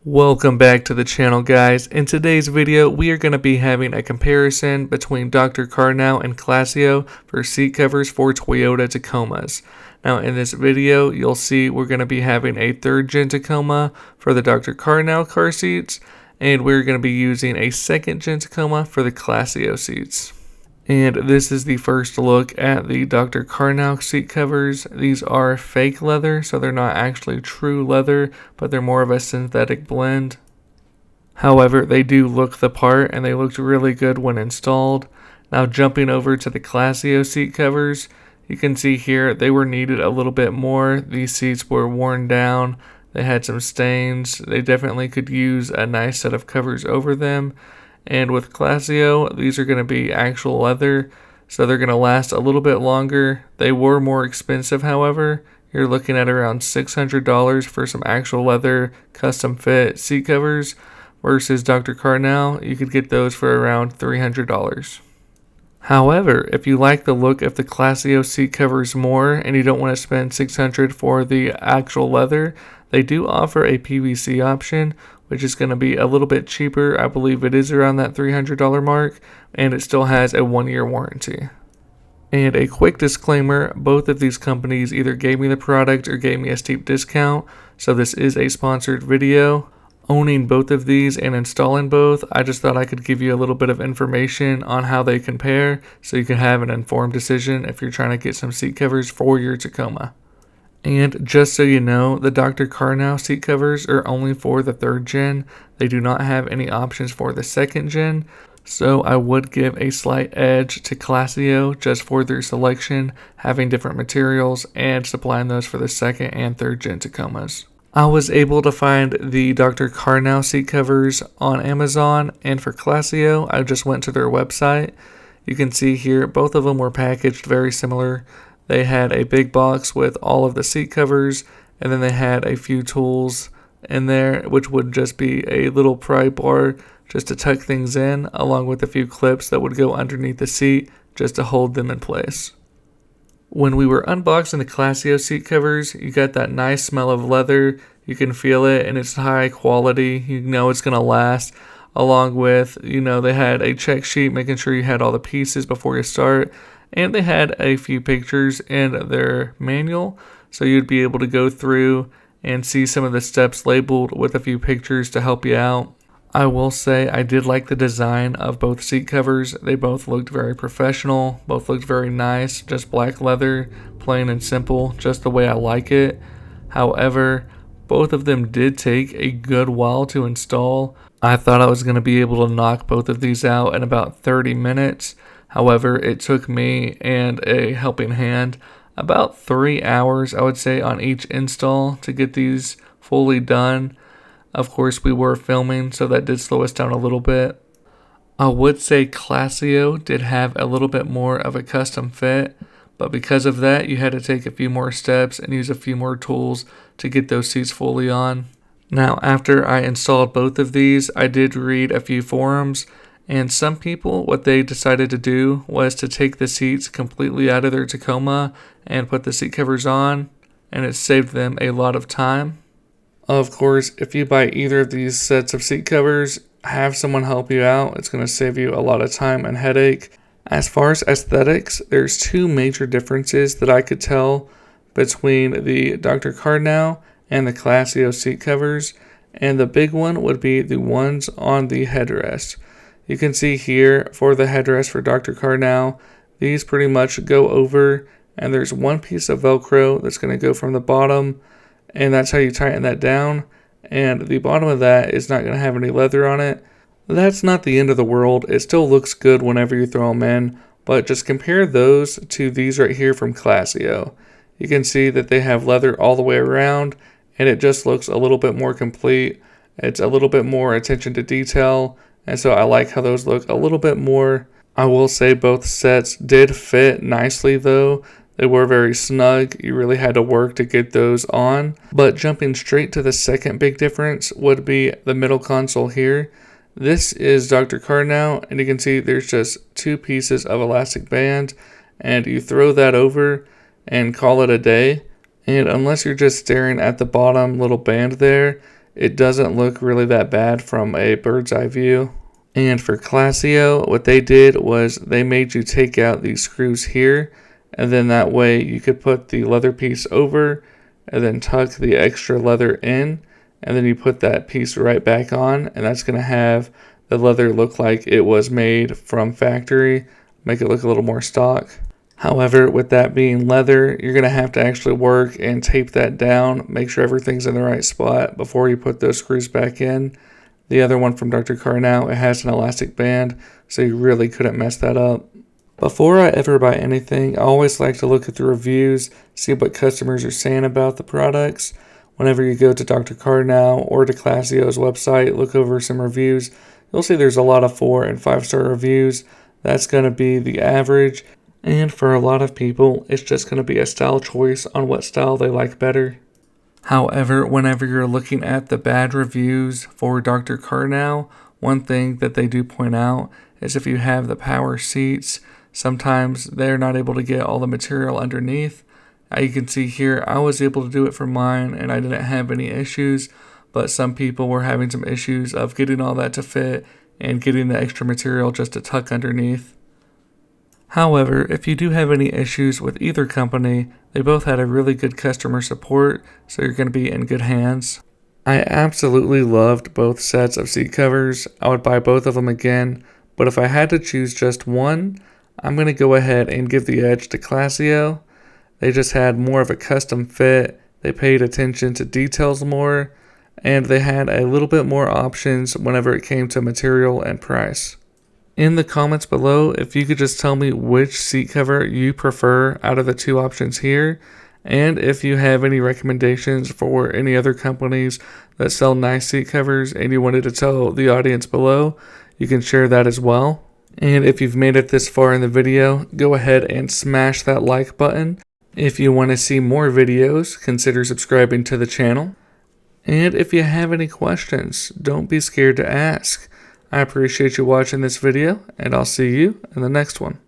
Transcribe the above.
Welcome back to the channel, guys. In today's video, we are going to be having a comparison between DrCarNow and Clazzio for seat covers for Toyota Tacomas. Now in this video, you'll see we're going to be having a 3rd gen Tacoma for the DrCarNow car seats, and we're going to be using a 2nd gen Tacoma for the Clazzio seats. And this is the first look at the DrCarNow seat covers. These are fake leather, so they're not actually true leather, but they're more of a synthetic blend. However, they do look the part, and they looked really good when installed. Now jumping over to the Clazzio seat covers, you can see here they were needed a little bit more. These seats were worn down, they had some stains, they definitely could use a nice set of covers over them. And with Clazzio, these are going to be actual leather, so they're going to last a little bit longer. They were more expensive, however. You're looking at around $600 for some actual leather custom fit seat covers, versus DrCarNow, you could get those for around $300. However, if you like the look of the Clazzio seat covers more and you don't want to spend $600 for the actual leather, they do offer a PVC option, which is going to be a little bit cheaper. I believe it is around that $300 mark, and it still has a 1-year warranty. And a quick disclaimer, both of these companies either gave me the product or gave me a steep discount, so this is a sponsored video. Owning both of these and installing both, I just thought I could give you a little bit of information on how they compare, so you can have an informed decision if you're trying to get some seat covers for your Tacoma. And just so you know, the DrCarNow seat covers are only for the 3rd gen. They do not have any options for the 2nd gen. So I would give a slight edge to Clazzio just for their selection, having different materials and supplying those for the 2nd and 3rd gen Tacomas. I was able to find the DrCarNow seat covers on Amazon, and for Clazzio, I just went to their website. You can see here both of them were packaged very similar. They had a big box with all of the seat covers, and then they had a few tools in there, which would just be a little pry bar just to tuck things in, along with a few clips that would go underneath the seat just to hold them in place. When we were unboxing the Clazzio seat covers, you got that nice smell of leather. You can feel it, and it's high quality. You know it's going to last. Along with, they had a check sheet making sure you had all the pieces before you start. And they had a few pictures in their manual, so you'd be able to go through and see some of the steps labeled with a few pictures to help you out. I will say I did like the design of both seat covers. They both looked very professional, both looked very nice, just black leather, plain and simple, just the way I like it. However, both of them did take a good while to install. I thought I was going to be able to knock both of these out in about 30 minutes. However, it took me and a helping hand about 3 hours, I would say, on each install to get these fully done. Of course, we were filming, so that did slow us down a little bit. I would say Clazzio did have a little bit more of a custom fit, but because of that, you had to take a few more steps and use a few more tools to get those seats fully on. Now, after I installed both of these, I did read a few forums. And some people, what they decided to do was to take the seats completely out of their Tacoma and put the seat covers on, and it saved them a lot of time. Of course, if you buy either of these sets of seat covers, have someone help you out. It's going to save you a lot of time and headache. As far as aesthetics, there's 2 major differences that I could tell between the DrCarNow and the Clazzio seat covers, and the big one would be the ones on the headrest. You can see here for the headrest for DrCarNow, these pretty much go over, and there's one piece of Velcro that's going to go from the bottom, and that's how you tighten that down, and the bottom of that is not going to have any leather on it. That's not the end of the world. It still looks good whenever you throw them in, but just compare those to these right here from Clazzio. You can see that they have leather all the way around, and it just looks a little bit more complete. It's a little bit more attention to detail. And so I like how those look a little bit more. I will say both sets did fit nicely though. They were very snug. You really had to work to get those on. But jumping straight to the second big difference would be the middle console here. This is DrCarNow, and you can see there's just 2 pieces of elastic band, and you throw that over and call it a day. And unless you're just staring at the bottom little band there, it doesn't look really that bad from a bird's eye view. And for Clazzio, what they did was they made you take out these screws here, and then that way you could put the leather piece over and then tuck the extra leather in, and then you put that piece right back on, and that's going to have the leather look like it was made from factory, make it look a little more stock. However, with that being leather, you're going to have to actually work and tape that down, make sure everything's in the right spot before you put those screws back in. The other one from DrCarNow, it has an elastic band, so you really couldn't mess that up. Before I ever buy anything, I always like to look at the reviews, see what customers are saying about the products. Whenever you go to DrCarNow or to Clazzio's website, look over some reviews, you'll see there's a lot of 4 and 5-star reviews. That's going to be the average, and for a lot of people, it's just going to be a style choice on what style they like better. However, whenever you're looking at the bad reviews for DrCarNow, one thing that they do point out is if you have the power seats, sometimes they're not able to get all the material underneath. You can see here, I was able to do it for mine and I didn't have any issues, but some people were having some issues of getting all that to fit and getting the extra material just to tuck underneath. However, if you do have any issues with either company, they both had a really good customer support, so you're going to be in good hands. I absolutely loved both sets of seat covers. I would buy both of them again, but if I had to choose just one, I'm going to go ahead and give the edge to Clazzio. They just had more of a custom fit, they paid attention to details more, and they had a little bit more options whenever it came to material and price. In the comments below, if you could just tell me which seat cover you prefer out of the 2 options here, and if you have any recommendations for any other companies that sell nice seat covers and you wanted to tell the audience below, you can share that as well. And if you've made it this far in the video, go ahead and smash that like button. If you want to see more videos, consider subscribing to the channel. And if you have any questions, don't be scared to ask. I appreciate you watching this video, and I'll see you in the next one.